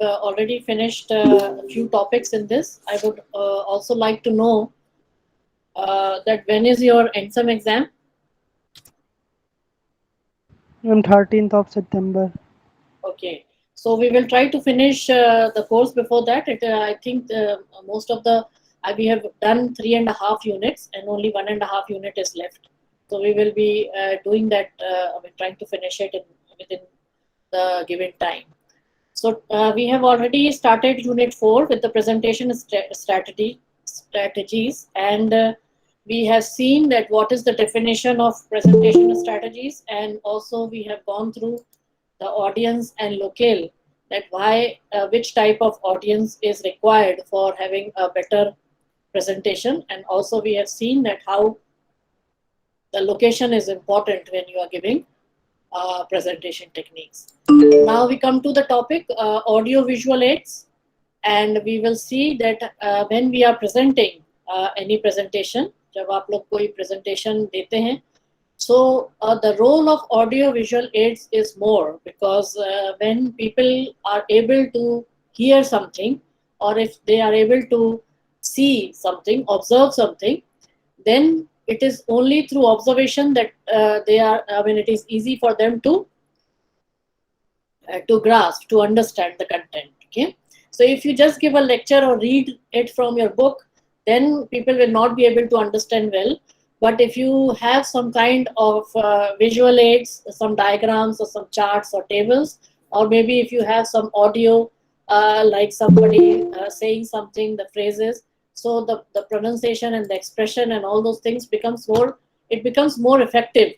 already finished a few topics in this. I would also like to know that when is your ENSAM exam? On 13th of September. Okay, so we will try to finish the course before that. I think most of the we have done 3.5 units and only 1.5 unit is left. So we will be doing that. Trying to finish it within the given time. So we have already started Unit 4 with the presentation strategies, and we have seen that what is the definition of presentation strategies, and also we have gone through the audience and locale, that why which type of audience is required for having a better presentation, and also we have seen that how the location is important when you are giving presentation techniques. Now we come to the topic audio visual aids, and we will see that when we are presenting any presentation, जब आप लोग कोई presentation देते हैं, so the role of audio visual aids is more, because when people are able to hear something, or if they are able to see something, observe something, then it is only through observation that it is easy for them to grasp, to understand the content. Okay, so if you just give a lecture or read it from your book, then people will not be able to understand well. But if you have some kind of visual aids, some diagrams or some charts or tables, or maybe if you have some audio, like somebody saying something, the phrases, so the pronunciation and the expression and all those things becomes more effective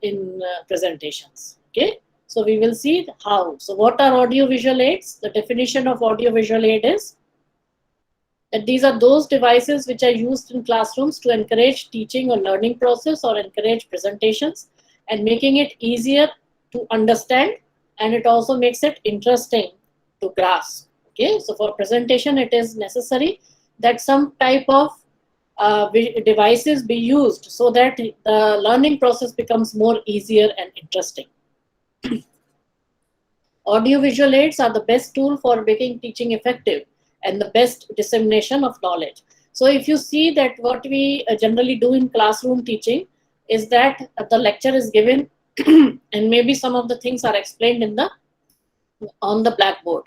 in presentations. Okay, so we will see how. So what are audio visual aids? The definition of audio visual aid is that these are those devices which are used in classrooms to encourage teaching or learning process, or encourage presentations, and making it easier to understand, and it also makes it interesting to grasp. Okay, so for presentation it is necessary that some type of devices be used so that the learning process becomes more easier and interesting. Audio-visual aids are the best tool for making teaching effective and the best dissemination of knowledge. So if you see that what we generally do in classroom teaching is that the lecture is given and maybe some of the things are explained on the blackboard.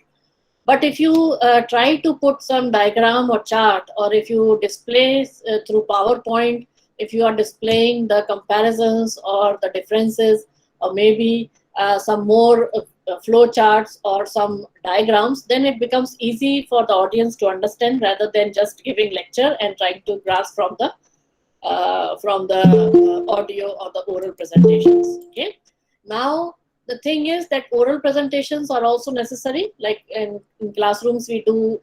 But if you try to put some diagram or chart, or if you display through PowerPoint, if you are displaying the comparisons or the differences, or maybe some more flow charts or some diagrams, then it becomes easy for the audience to understand, rather than just giving lecture and trying to grasp from the audio or the oral presentations. Okay, now the thing is that oral presentations are also necessary, like in classrooms we do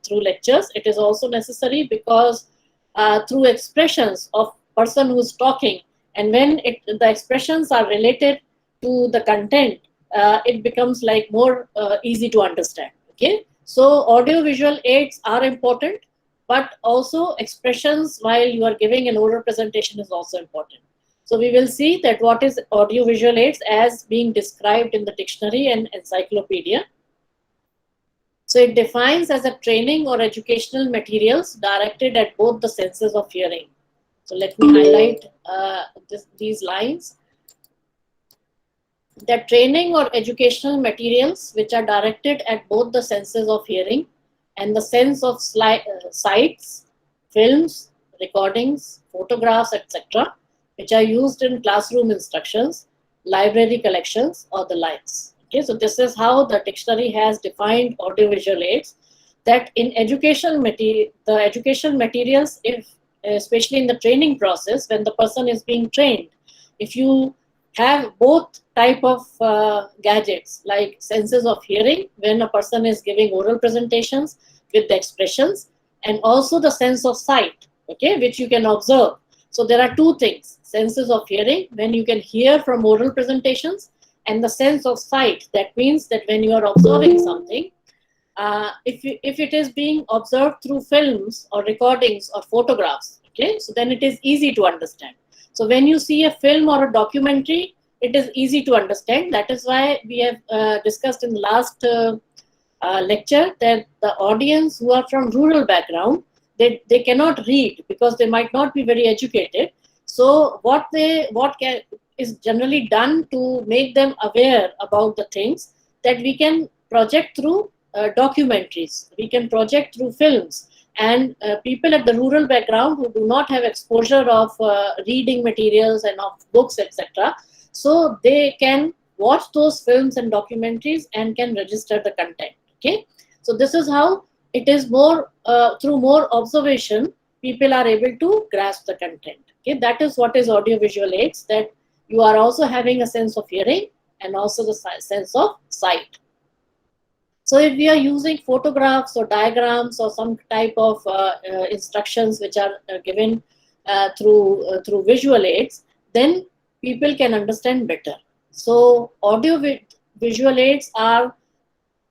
through lectures. It is also necessary because through expressions of person who's talking, and when the expressions are related to the content, it becomes like more easy to understand. Okay, so audio visual aids are important, but also expressions while you are giving an oral presentation is also important. So we will see that what is audio visual aids as being described in the dictionary and encyclopedia. So it defines as a training or educational materials directed at both the senses of hearing. So let me highlight these lines. The training or educational materials which are directed at both the senses of hearing and the sense of sights, films, recordings, photographs, etc., which are used in classroom instructions, library collections, or the likes. Okay, so this is how the dictionary has defined audiovisual aids. That in educational the educational materials, if especially in the training process, when the person is being trained, if you have both type of gadgets, like senses of hearing when a person is giving oral presentations with the expressions, and also the sense of sight, okay, which you can observe. So there are two things: senses of hearing when you can hear from oral presentations, and the sense of sight. That means that when you are observing something, if it is being observed through films or recordings or photographs, okay, so then it is easy to understand. So when you see a film or a documentary, it is easy to understand. That is why we have discussed in the last lecture, that the audience who are from rural background, they cannot read because they might not be very educated. So what is generally done to make them aware about the things, that we can project through documentaries, we can project through films, and people at the rural background who do not have exposure of reading materials and of books, etc., so they can watch those films and documentaries and can register the content. Okay, so this is how it is more through more observation people are able to grasp the content. Okay, that is what is audiovisual aids, that you are also having a sense of hearing and also the sense of sight. So if we are using photographs or diagrams or some type of instructions which are given through visual aids, then people can understand better. So audio visual aids are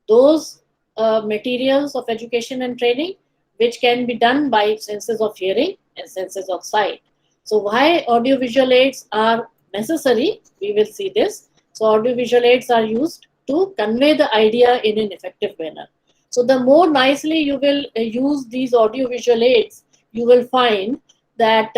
those materials of education and training which can be done by senses of hearing and senses of sight. So why audiovisual aids are necessary, we will see this. So audiovisual aids are used to convey the idea in an effective manner. So the more nicely you will use these audiovisual aids, you will find that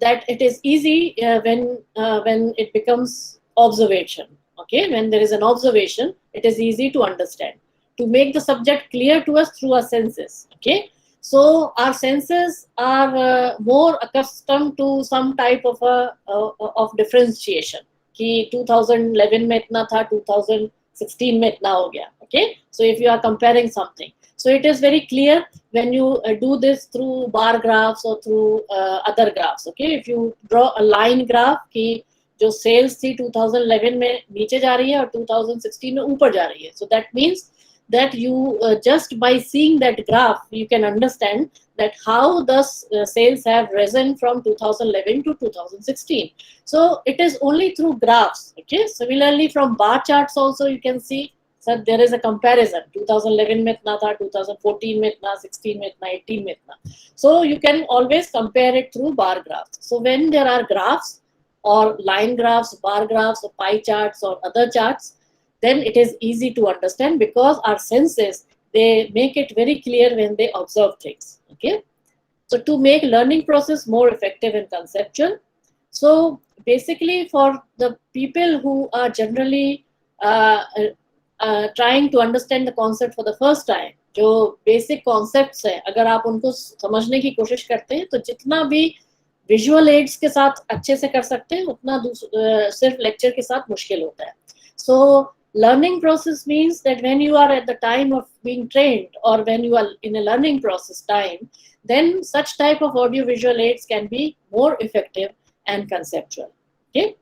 that it is easy when it becomes observation. Okay, when there is an observation, it is easy to understand, to make the subject clear to us through our senses. Okay, so our senses are more accustomed to some type of of differentiation. कि 2011 में इतना था, 2016 में इतना हो गया. Okay, so if you are comparing something, so it is very clear when you do this through bar graphs or through other graphs. Okay, if you draw a line graph कि जो sales थी 2011 में नीचे जा रही है और 2016 में ऊपर जा रही है, so that means that you just by seeing that graph you can understand that how the sales have risen from 2011 to 2016. So it is only through graphs. Okay, similarly from bar charts also you can see that there is a comparison. 2011 में इतना था, 2014 में इतना, 16 में इतना, 18 में इतना. So you can always compare it through bar graphs. So when there are graphs or line graphs, bar graphs, or pie charts or other charts, then it is easy to understand because our senses, they make it very clear when they observe things. Okay, so to make learning process more effective and conceptual, so basically for the people who are generally trying to understand the concept for the first time, जो basic concepts है, अगर आप उनको समझने की कोशिश करते हैं तो जितना भी visual aids के साथ अच्छे से कर सकते हैं उतना सिर्फ lecture के साथ मुश्किल होता है. So learning process means that when you are at the time of being trained or when you are in a learning process time, then such type of audio-visual aids can be more effective and conceptual. Okay,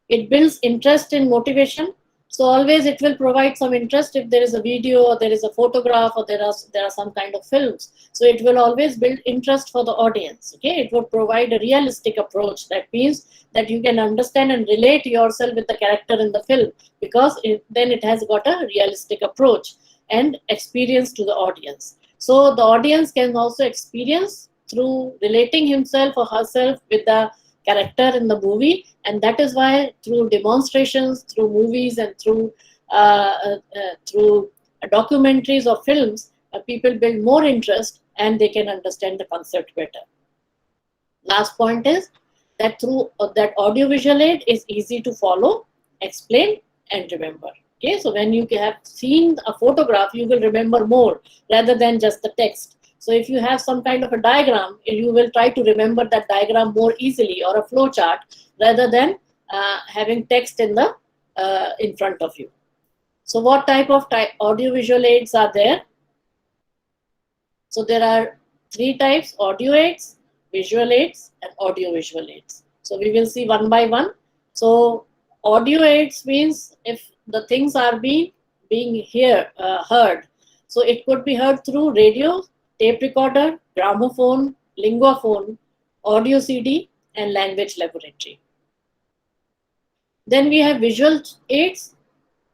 it builds interest and motivation. So always it will provide some interest if there is a video or there is a photograph or there are some kind of films. So it will always build interest for the audience. Okay, it would provide a realistic approach. That means that you can understand and relate yourself with the character in the film because then it has got a realistic approach and experience to the audience. So the audience can also experience through relating himself or herself with the character in the movie, and that is why through demonstrations, through movies, and through documentaries or films, people build more interest and they can understand the concept better. Last point is that through that audiovisual aid is easy to follow, explain, and remember. Okay, so when you have seen a photograph, you will remember more rather than just the text. So if you have some kind of a diagram, you will try to remember that diagram more easily, or a flow chart, rather than having text in the in front of you. So what type of audiovisual aids are there? So there are three types: audio aids, visual aids, and audiovisual aids. So we will see one by one. So audio aids means if the things are being heard. So it could be heard through radio, tape recorder, gramophone, linguaphone, audio CD, and language laboratory. Then we have visual aids.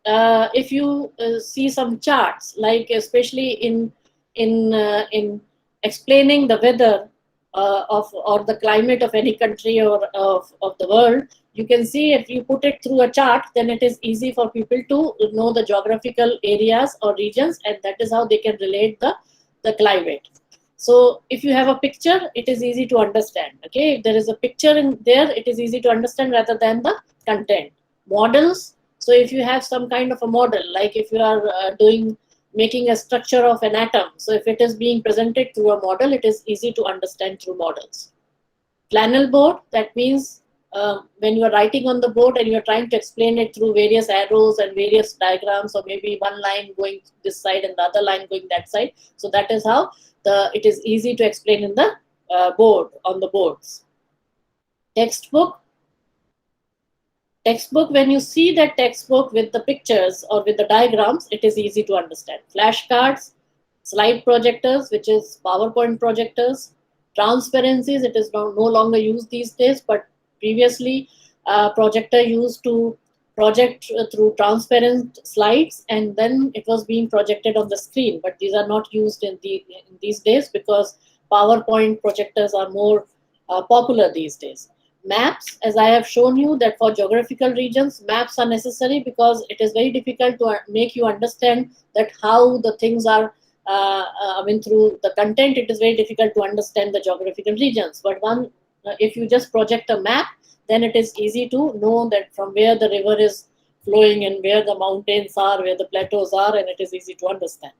If you see some charts, like especially in explaining the weather or the climate of any country or of the world, you can see if you put it through a chart, then it is easy for people to know the geographical areas or regions, and that is how they can relate the climate. So if you have a picture, it is easy to understand. Okay, if there is a picture in there, it is easy to understand rather than the content. Models. So if you have some kind of a model, like if you are making a structure of an atom, so if it is being presented through a model, it is easy to understand through models. Flannel board, that means when you are writing on the board and you are trying to explain it through various arrows and various diagrams, or maybe one line going this side and the other line going that side. So that is how it is easy to explain in the board, on the boards. Textbook. Textbook, when you see that textbook with the pictures or with the diagrams, it is easy to understand. Flashcards, slide projectors, which is PowerPoint projectors. Transparencies, it is no longer used these days, but previously projector used to project through transparent slides, and then it was being projected on the screen, but these are not used in these days because PowerPoint projectors are more popular these days. Maps, as I have shown you that for geographical regions, maps are necessary because it is very difficult to make you understand that how the things are through the content, it is very difficult to understand the geographical regions. But if you just project a map, then it is easy to know that from where the river is flowing and where the mountains are, where the plateaus are, and it is easy to understand.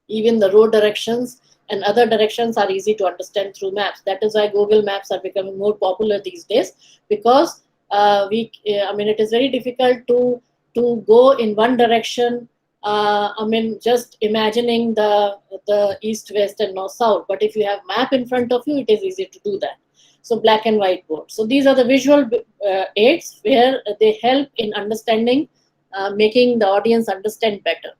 Even the road directions and other directions are easy to understand through maps. That is why Google Maps are becoming more popular these days, because it is very difficult to go in one direction. Just imagining the east, west, and north, south. But if you have map in front of you, it is easy to do that. So black and white board. So these are the visual aids where they help in understanding, making the audience understand better.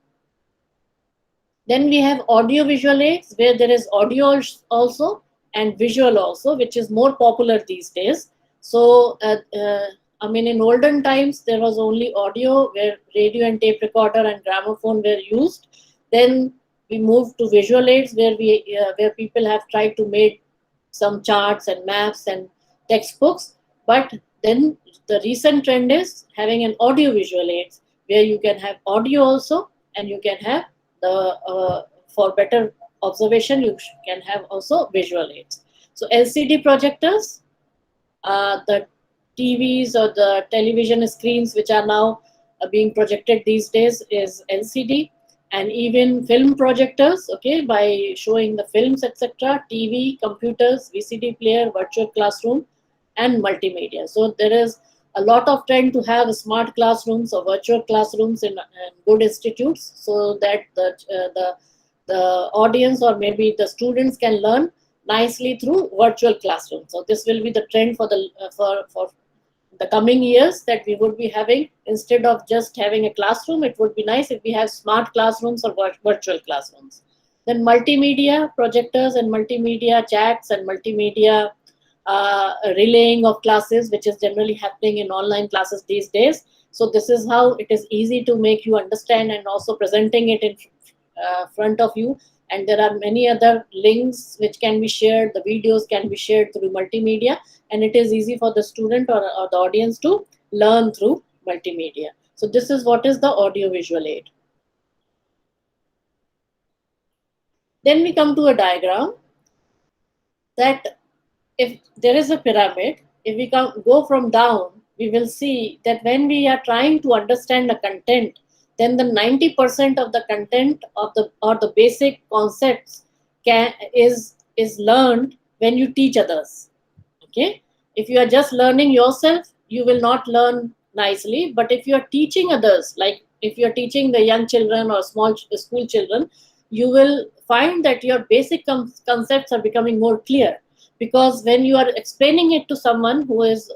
Then we have audio visual aids, where there is audio also and visual also, which is more popular these days. So in olden times, there was only audio, where radio and tape recorder and gramophone were used. Then we moved to visual aids, where people have tried to make some charts and maps and textbooks. But then the recent trend is having an audio visual aids, where you can have audio also, and you can have for better observation, you can have also visual aids. So LCD projectors, the TVs or the television screens which are now being projected these days is LCD, and even film projectors, okay, by showing the films, etc. TV, computers, VCD player, virtual classroom, and multimedia. So there is a lot of trend to have smart classrooms or virtual classrooms in good institutes, so that the audience or maybe the students can learn nicely through virtual classrooms. So this will be the trend for the coming years, that we would be having, instead of just having a classroom, it would be nice if we have smart classrooms or virtual classrooms. Then multimedia projectors and multimedia chats and multimedia relaying of classes, which is generally happening in online classes these days. So this is how it is easy to make you understand, and also presenting it in front of you. And there are many other links which can be shared, the videos can be shared through multimedia, and it is easy for the student or the audience to learn through multimedia. So this is what is the audio visual aid. Then we come to a diagram that if there is a pyramid, if we go from down, we will see that when we are trying to understand the content, then the 90% of the content of the basic concepts is learned when you teach others. Okay, if you are just learning yourself, you will not learn nicely. But if you are teaching others, like if you are teaching the young children or small school children, you will find that your basic concepts are becoming more clear, because when you are explaining it to someone whose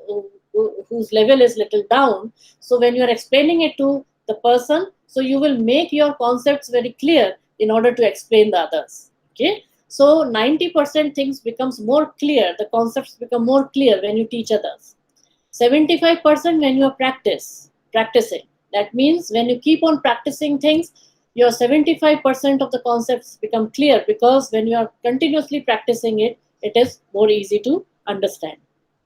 level is little down, so when you are explaining it to the person, so you will make your concepts very clear in order to explain the others. Okay, so 90% things becomes more clear, the concepts become more clear when you teach others. 75% when you are practicing. That means when you keep on practicing things, your 75% of the concepts become clear, because when you are continuously practicing it, it is more easy to understand.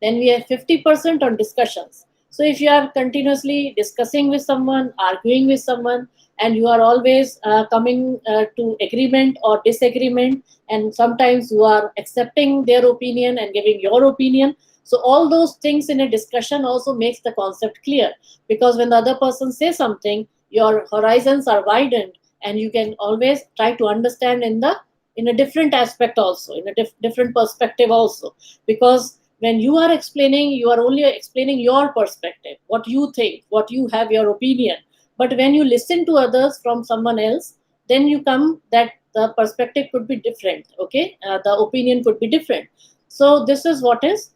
Then we have 50% on discussions. So if you are continuously discussing with someone, arguing with someone, and you are always coming to agreement or disagreement, and sometimes you are accepting their opinion and giving your opinion, so all those things in a discussion also makes the concept clear, because when the other person says something, your horizons are widened, and you can always try to understand in a different aspect also, in a different perspective also, because when you are explaining, you are only explaining your perspective, what you think, what you have, your opinion. But when you listen to others from someone else, then you come that the perspective could be different. Okay, the opinion could be different. So this is what is,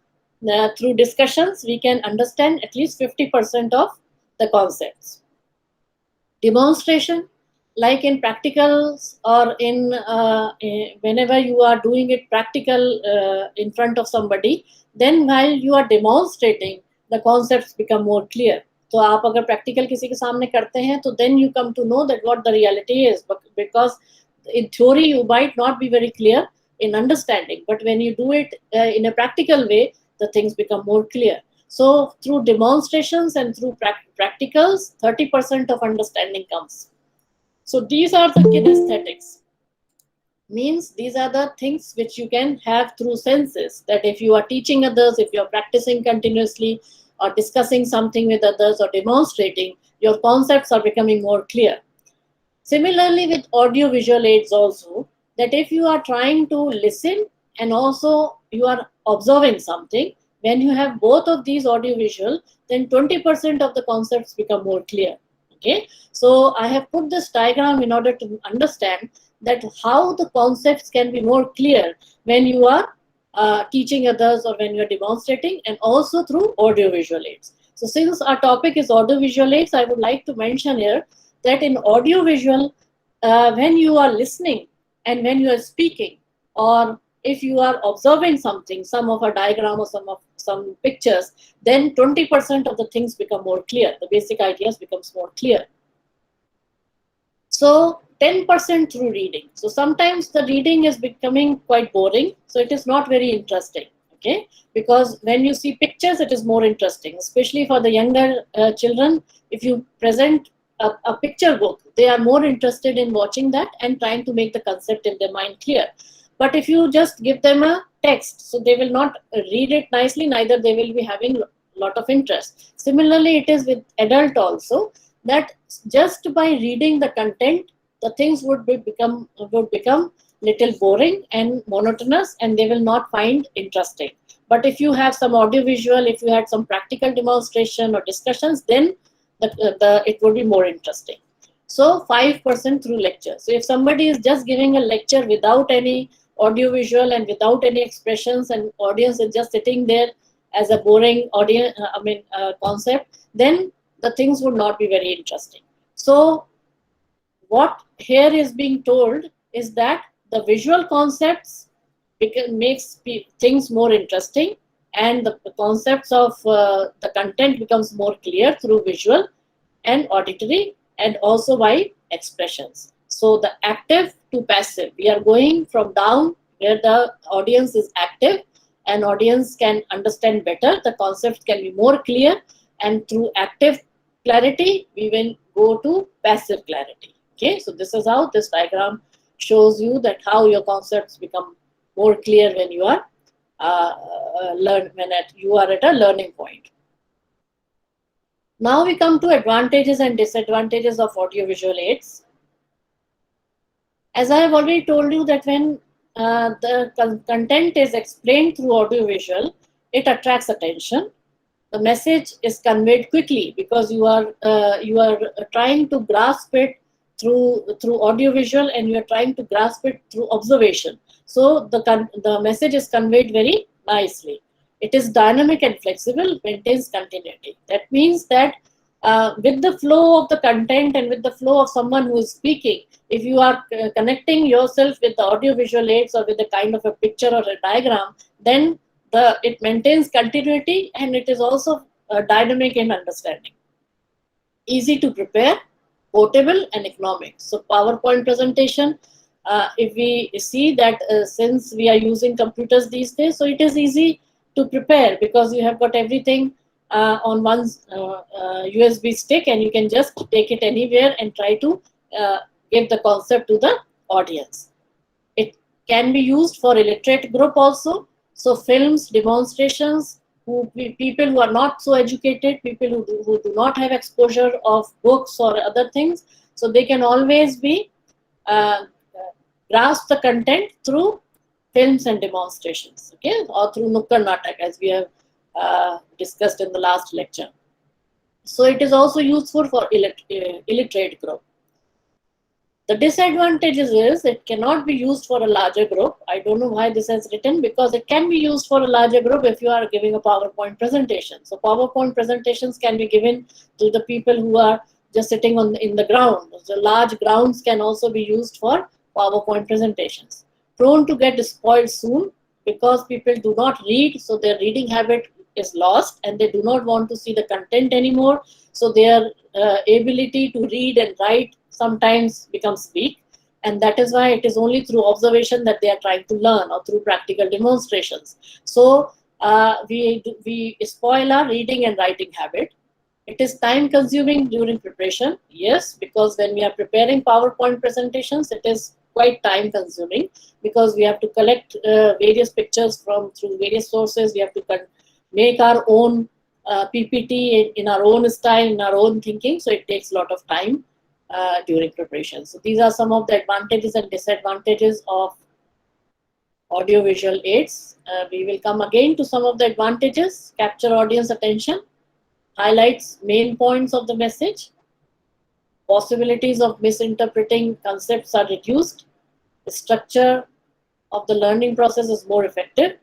through discussions we can understand at least 50% of the concepts. Demonstration, like in practicals or whenever you are doing it practical in front of somebody, then while you are demonstrating, the concepts become more clear. तो आप अगर practical किसी के सामने करते हैं, तो then you come to know that what the reality is, because in theory you might not be very clear in understanding, but when you do it in a practical way, the things become more clear. So through demonstrations and through practicals, 30% of understanding comes. So these are the kinesthetics. Means these are the things which you can have through senses, that if you are teaching others, if you are practicing continuously or discussing something with others or demonstrating, your concepts are becoming more clear. Similarly with audio visual aids also, that if you are trying to listen and also you are observing something, when you have both of these audio visual, then 20% of the concepts become more clear. Okay, so I have put this diagram in order to understand that how the concepts can be more clear when you are teaching others or when you are demonstrating, and also through audio visual aids. So since our topic is audio visual aids, I would like to mention here that in audio visual, when you are listening and when you are speaking, or if you are observing something, some of a diagram or some pictures, then 20% of the things become more clear. The basic ideas becomes more clear. So 10% through reading. So sometimes the reading is becoming quite boring, so it is not very interesting. Okay, because when you see pictures, it is more interesting, especially for the younger children. If you present a picture book, they are more interested in watching that and trying to make the concept in their mind clear. But if you just give them a text, so they will not read it nicely, neither they will be having a lot of interest. Similarly, it is with adult also, that just by reading the content, the things would become little boring and monotonous, and they will not find interesting. But if you have some audio visual, if you had some practical demonstration or discussions, then it would be more interesting. So 5% through lecture. So if somebody is just giving a lecture without any audio visual and without any expressions, and audience is just sitting there as a boring audience, concept, then the things would not be very interesting. So what here is being told is that the visual concepts makes things more interesting, and the concepts of the content becomes more clear through visual and auditory, and also by expressions. So the active to passive, we are going from down where the audience is active and audience can understand better, the concepts can be more clear, and through active clarity we will go to passive clarity. Okay, so this is how this diagram shows you that how your concepts become more clear when you are you are at a learning point. Now we come to advantages and disadvantages of audiovisual aids. As I have already told you that when the content is explained through audiovisual, it attracts attention. The message is conveyed quickly because you are trying to grasp it through audiovisual, and you are trying to grasp it through observation. So the message is conveyed very nicely. It is dynamic and flexible, maintains continuity. That means that with the flow of the content and with the flow of someone who is speaking, if you are connecting yourself with the audiovisual aids or with a kind of a picture or a diagram, then it maintains continuity, and it is also dynamic in understanding. Easy to prepare, portable and economic. So PowerPoint presentation, if we see that since we are using computers these days, so it is easy to prepare, because you have got everything on one USB stick, and you can just take it anywhere and try to give the concept to the audience. It can be used for illiterate group also. So films, demonstrations, people who are not so educated, people who do not have exposure of books or other things, so they can always be grasp the content through films and demonstrations, okay, or through Nukkad Natak, as we have discussed in the last lecture. So it is also useful for illiterate group. The disadvantages is it cannot be used for a larger group. I don't know why this has written, because it can be used for a larger group if you are giving a PowerPoint presentation. So PowerPoint presentations can be given to the people who are just sitting in the ground. The large grounds can also be used for PowerPoint presentations. Prone to get spoiled soon, because people do not read, so their reading habit is lost and they do not want to see the content anymore. So their ability to read and write sometimes becomes weak, and that is why it is only through observation that they are trying to learn, or through practical demonstrations. So we spoil our reading and writing habit. It is time consuming during preparation, yes, because when we are preparing PowerPoint presentations, it is quite time consuming, because we have to collect various pictures through various sources. We have to make our own PPT in our own style, in our own thinking, so it takes a lot of time during preparation. So these are some of the advantages and disadvantages of audiovisual aids. We will come again to some of the advantages. Capture audience attention, highlights main points of the message, possibilities of misinterpreting concepts are reduced, the structure of the learning process is more effective,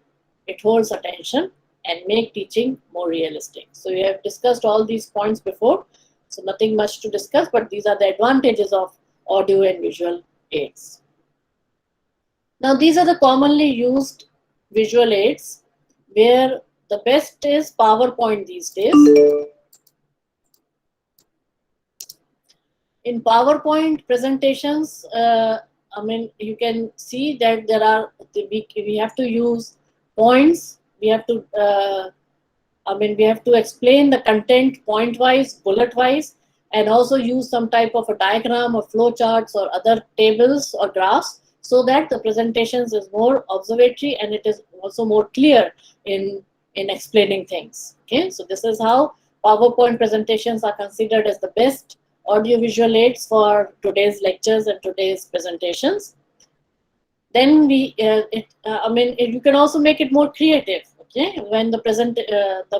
it holds attention, and make teaching more realistic. So we have discussed all these points before, so nothing much to discuss, but these are the advantages of audio and visual aids. Now these are the commonly used visual aids, where the best is PowerPoint these days. In PowerPoint presentations, I mean, you can see that there are, we have to use points, we have to we have to explain the content point-wise, bullet-wise, and also use some type of a diagram or flow charts or other tables or graphs, so that the presentations is more observatory and it is also more clear in explaining things. Okay, so this is how PowerPoint presentations are considered as the best audiovisual aids for today's lectures and today's presentations. Then you can also make it more creative. Okay, when the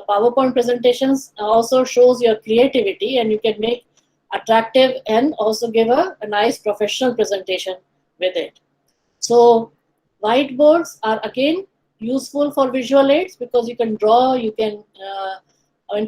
PowerPoint presentations also shows your creativity, and you can make attractive and also give a nice professional presentation with it. So whiteboards are again useful for visual aids, because you can draw, you can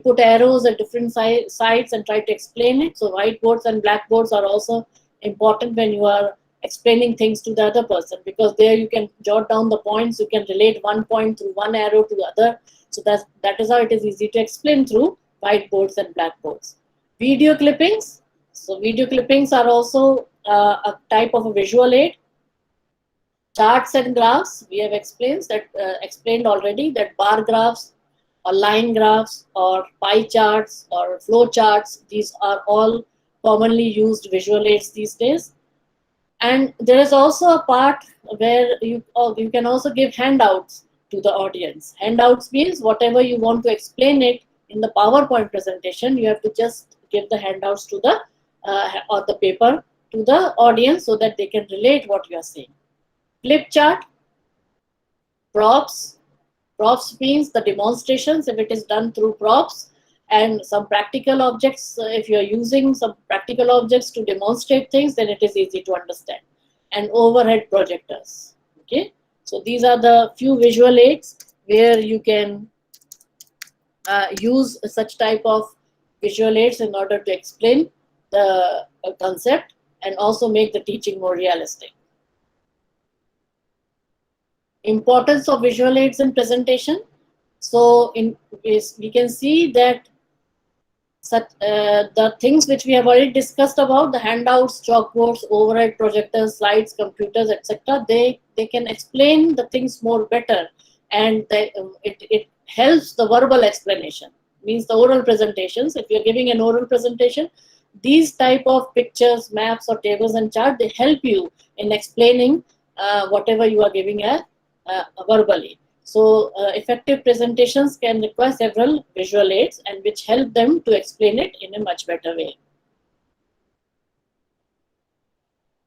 put arrows at different sides and try to explain it. So whiteboards and blackboards are also important when you are explaining things to the other person, because there you can jot down the points, you can relate one point through one arrow to the other. So that is how it is easy to explain through whiteboards and blackboards. Video clippings. So video clippings are also a type of a visual aid. Charts and graphs, we have explained already that bar graphs or line graphs or pie charts or flow charts, these are all commonly used visual aids these days. And there is also a part where you can also give handouts to the audience. Handouts means whatever you want to explain it in the PowerPoint presentation, you have to just give the handouts to the or the paper to the audience, so that they can relate what you are saying. Flip chart, props. Props means the demonstrations, if it is done through props, and some practical objects. If you are using some practical objects to demonstrate things, then it is easy to understand. And overhead projectors. Okay, so these are the few visual aids where you can use such type of visual aids in order to explain the concept and also make the teaching more realistic. Importance of visual aids in presentation. So we can see that the things which we have already discussed about, the handouts, chalkboards, overhead projectors, slides, computers, etc., they can explain the things more better and it helps the verbal explanation, means the oral presentations. If you're giving an oral presentation, these type of pictures, maps, or tables and chart, they help you in explaining whatever you are giving verbally. So effective presentations can require several visual aids and which help them to explain it in a much better way.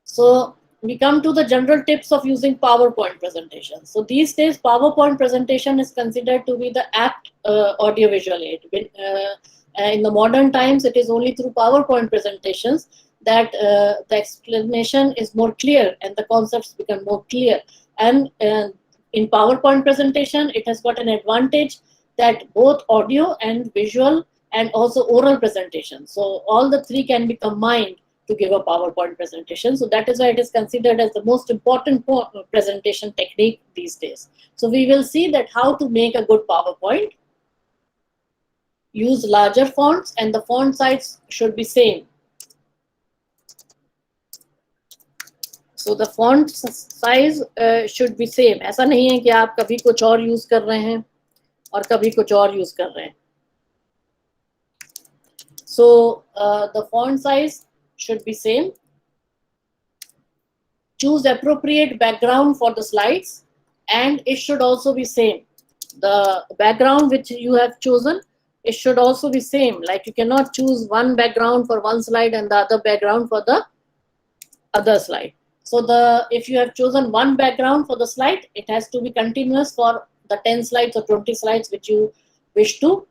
So we come to the general tips of using PowerPoint presentation. So these days, PowerPoint presentation is considered to be the apt audiovisual aid. In the modern times, it is only through PowerPoint presentations that the explanation is more clear and the concepts become more clear. And in PowerPoint presentation, it has got an advantage that both audio and visual and also oral presentation. So all the three can be combined to give a PowerPoint presentation. So that is why it is considered as the most important presentation technique these days. So we will see that how to make a good PowerPoint. Use larger fonts and the font size should be same. So the font size should be same. ऐसा नहीं है कि आप कभी कुछ और use कर रहे हैं और कभी कुछ और यूज कर रहे हैं. So the font size should be same. Choose appropriate background for the slides and it should also be same. The background which you have chosen, it should also be same. Like you cannot choose one background for one slide and the other background for the other slide. So if you have chosen one background for the slide, it has to be continuous for the 10 slides or 20 slides which you wish to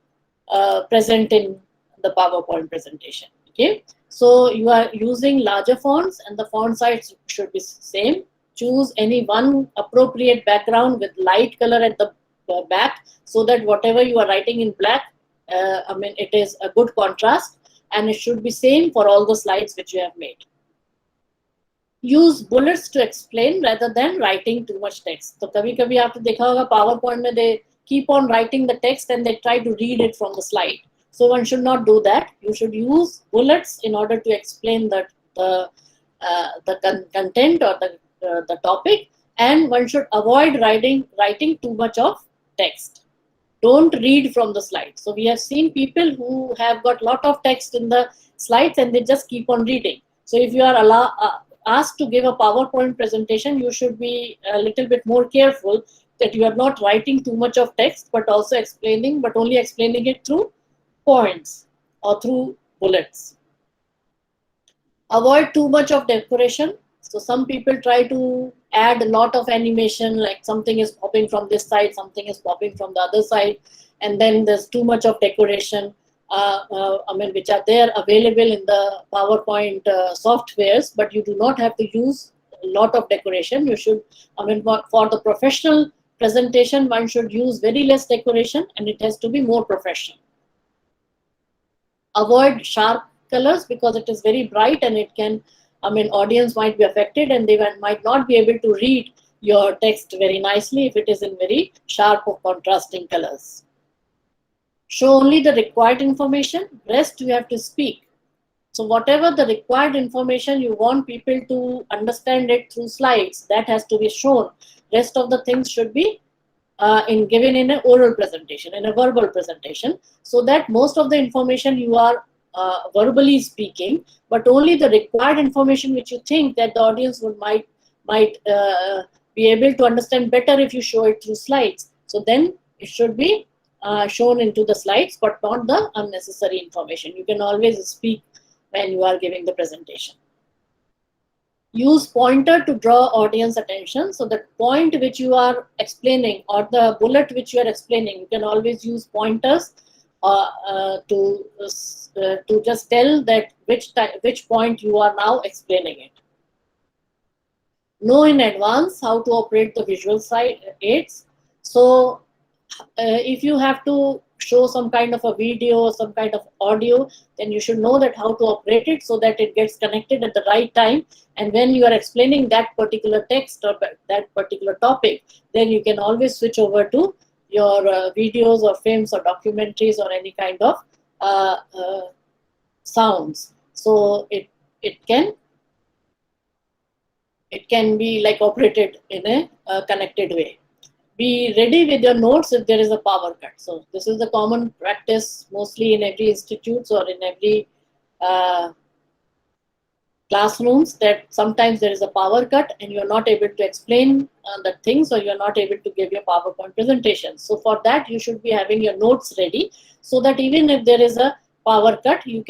present in the PowerPoint presentation. Okay, so you are using larger fonts and the font size should be same. Choose any one appropriate background with light color at the back so that whatever you are writing in black, it is a good contrast and it should be same for all the slides which you have made. Use bullets to explain rather than writing too much text. So कभी-कभी आपने देखा होगा PowerPoint में they keep on writing the text and they try to read it from the slide. So one should not do that. You should use bullets in order to explain the content or the topic, and one should avoid writing too much of text. Don't read from the slides. So we have seen people who have got lot of text in the slides and they just keep on reading. So if you are asked to give a PowerPoint presentation, you should be a little bit more careful that you are not writing too much of text, but also explaining, but only explaining it through points or through bullets. Avoid too much of decoration. So some people try to add a lot of animation, like something is popping from this side, something is popping from the other side, and then there's too much of decoration, which are there available in the PowerPoint softwares, but you do not have to use a lot of decoration. You should, for the professional presentation, one should use very less decoration and it has to be more professional. Avoid sharp colors because it is very bright and it can, audience might be affected and they might not be able to read your text very nicely if it is in very sharp or contrasting colors. Show only the required information, rest you have to speak. So whatever the required information you want people to understand it through slides, that has to be shown. Rest of the things should be given in an oral presentation, in a verbal presentation, so that most of the information you are verbally speaking, but only the required information which you think that the audience might be able to understand better if you show it through slides. So then it should be shown into the slides, but not the unnecessary information. You can always speak when you are giving the presentation. Use pointer to draw audience attention. So the point which you are explaining or the bullet which you are explaining, you can always use pointers to just tell that which point you are now explaining it. Know in advance how to operate the visual side aids. So if you have to show some kind of a video or some kind of audio, then you should know that how to operate it so that it gets connected at the right time. And when you are explaining that particular text or that particular topic, then you can always switch over to your videos or films or documentaries or any kind of sounds. So it can be like operated in a connected way. be ready with your notes if there is a power cut. So this is the common practice mostly in every institutes or in every classrooms, that sometimes there is a power cut and you're not able to explain the things, or you're not able to give your PowerPoint presentation. So for that you should be having your notes ready, so that even if there is a power cut, you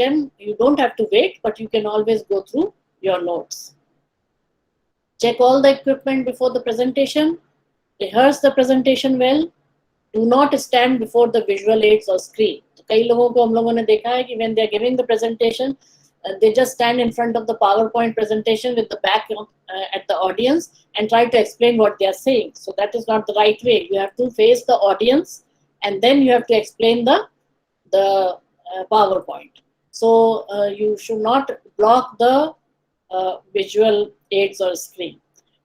don't have to wait, but you can always go through your notes. Check all the equipment before the presentation. Rehearse the presentation well. Do not stand before the visual aids or screen. तो कई लोगों को हम लोगों ने देखा है कि when they are giving the presentation, they just stand in front of the PowerPoint presentation with the back at the audience and try to explain what they are saying. So that is not the right way. You have to face the audience and then you have to explain the PowerPoint. So you should not block the visual aids or screen.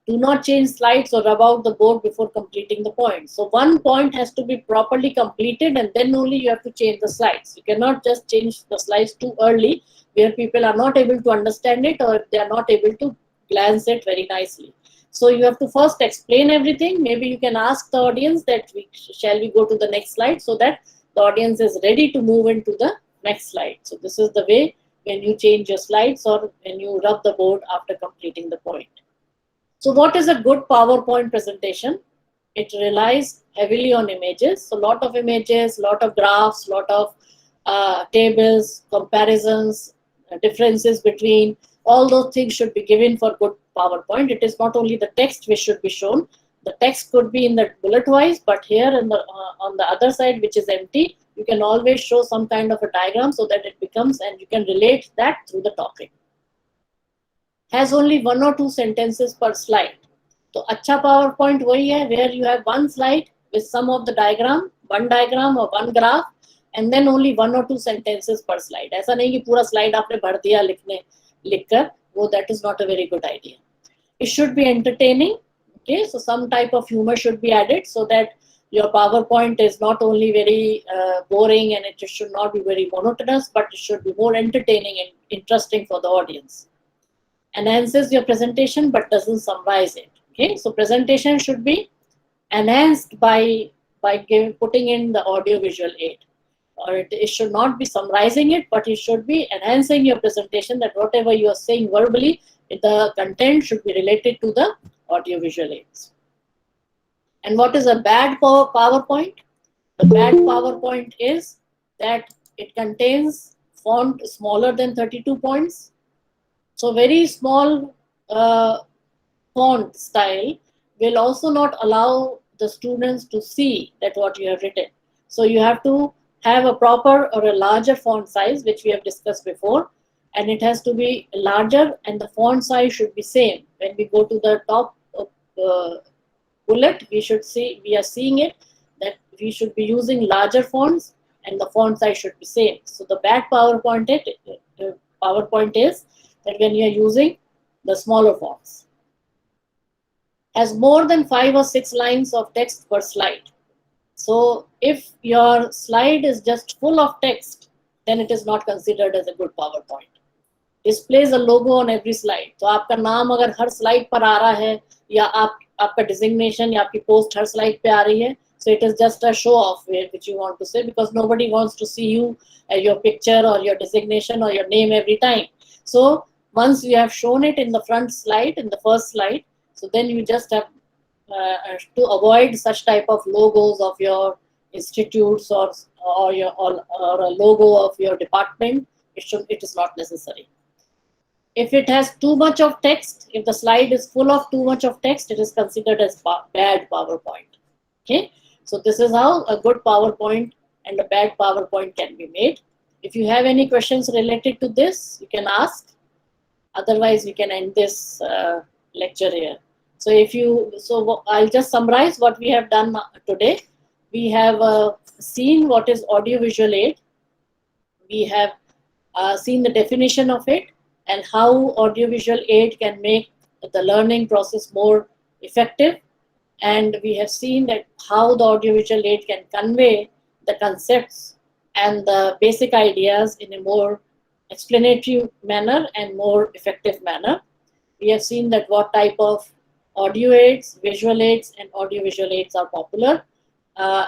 Do not change slides or rub out the board before completing the point. So one point has to be properly completed and then only you have to change the slides. You cannot just change the slides too early where people are not able to understand it, or if they are not able to glance it very nicely. So you have to first explain everything. Maybe you can ask the audience that shall we go to the next slide, so that the audience is ready to move into the next slide. So this is the way when you change your slides or when you rub the board after completing the point. So what is a good PowerPoint presentation? It relies heavily on images. So lot of images, lot of graphs, lot of tables, comparisons, differences between, all those things should be given for good PowerPoint. It is not only the text which should be shown. The text could be in the bullet wise, but here in the, on the other side, which is empty, you can always show some kind of a diagram so that it becomes, and you can relate that through the topic. Has only 1 or 2 sentences per slide. तो अच्छा PowerPoint वही है where you have one slide with some of the diagram, one diagram or one graph, and then only 1 or 2 sentences per slide. ऐसा नहीं कि पूरा slide आपने भर दिया लिखकर, वो that is not a very good idea. It should be entertaining. Okay, so some type of humor should be added so that your PowerPoint is not only very boring and it should not be very monotonous, but it should be more entertaining and interesting for the audience. Enhances your presentation but doesn't summarize it. Okay, so presentation should be enhanced by putting in the audio visual aid, or it should not be summarizing it, but it should be enhancing your presentation, that whatever you are saying verbally, the content should be related to the audio visual aids. And what is a bad PowerPoint? The bad PowerPoint is that it contains font smaller than 32 points. So very small font style will also not allow the students to see that what you have written. So you have to have a proper or a larger font size, which we have discussed before, and it has to be larger and the font size should be same. When we go to the top bullet, we are seeing it that we should be using larger fonts and the font size should be same. So the bad PowerPoint is that when you are using the smaller fonts. Has more than 5 or 6 lines of text per slide. So if your slide is just full of text, then it is not considered as a good PowerPoint. Displays a logo on every slide. तो आपका नाम अगर हर slide पर आ रहा है, या आपका designation या आपकी post हर slide पे आ रही है, so it is just a show off which you want to say, because nobody wants to see you, your picture or your designation or your name every time. So once you have shown it in the front slide, in the first slide, so then you just have to avoid such type of logos of your institutes or a logo of your department. It is not necessary. If it has too much of text, if the slide is full of too much of text, it is considered as bad PowerPoint. Okay, so this is how a good PowerPoint and a bad PowerPoint can be made. If you have any questions related to this, you can ask. Otherwise, we can end this lecture here. So I'll just summarize what we have done today. We have seen what is audiovisual aid. We have seen the definition of it and how audiovisual aid can make the learning process more effective. And we have seen that how the audiovisual aid can convey the concepts and the basic ideas in a more explanatory manner and more effective manner. We have seen that what type of audio aids, visual aids, and audio-visual aids are popular.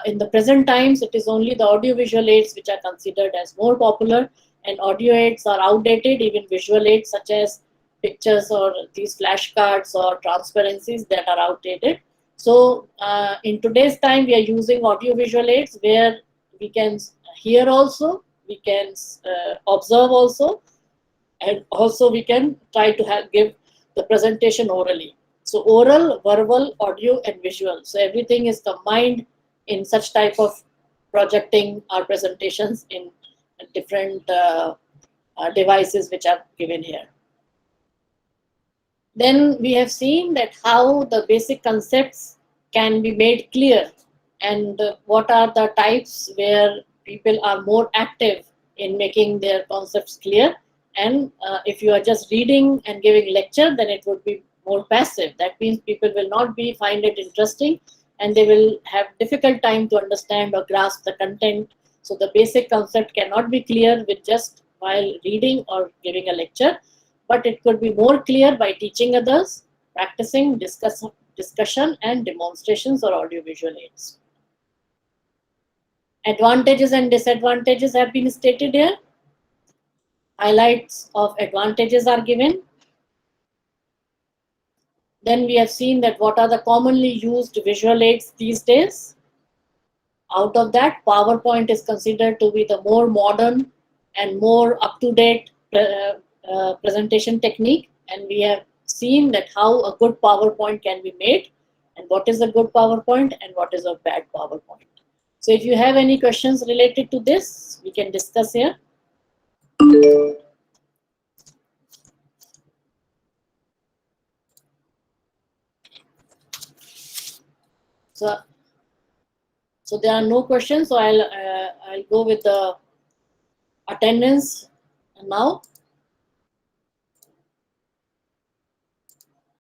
In the present times, it is only the audio-visual aids which are considered as more popular, and audio aids are outdated. Even visual aids such as pictures or these flashcards or transparencies that are outdated. So in today's time, we are using audio-visual aids where we can hear also, we can observe also, and also we can try to give the presentation orally. So oral, verbal, audio, and visual. So everything is combined in such type of projecting our presentations in different devices which are given here. Then we have seen that how the basic concepts can be made clear, and what are the types where people are more active in making their concepts clear. And if you are just reading and giving lecture, then it would be more passive. That means people will not find it interesting, and they will have difficult time to understand or grasp the content. So the basic concept cannot be clear with just while reading or giving a lecture, but it could be more clear by teaching others, practicing discussion and demonstrations or audiovisual aids. Advantages and disadvantages have been stated here. Highlights of advantages are given. Then we have seen that what are the commonly used visual aids these days. Out of that, PowerPoint is considered to be the more modern and more up-to-date presentation technique, and we have seen that how a good PowerPoint can be made, and what is a good PowerPoint and what is a bad PowerPoint. So if you have any questions related to this, we can discuss here. So there are no questions, so I'll go with the attendance now.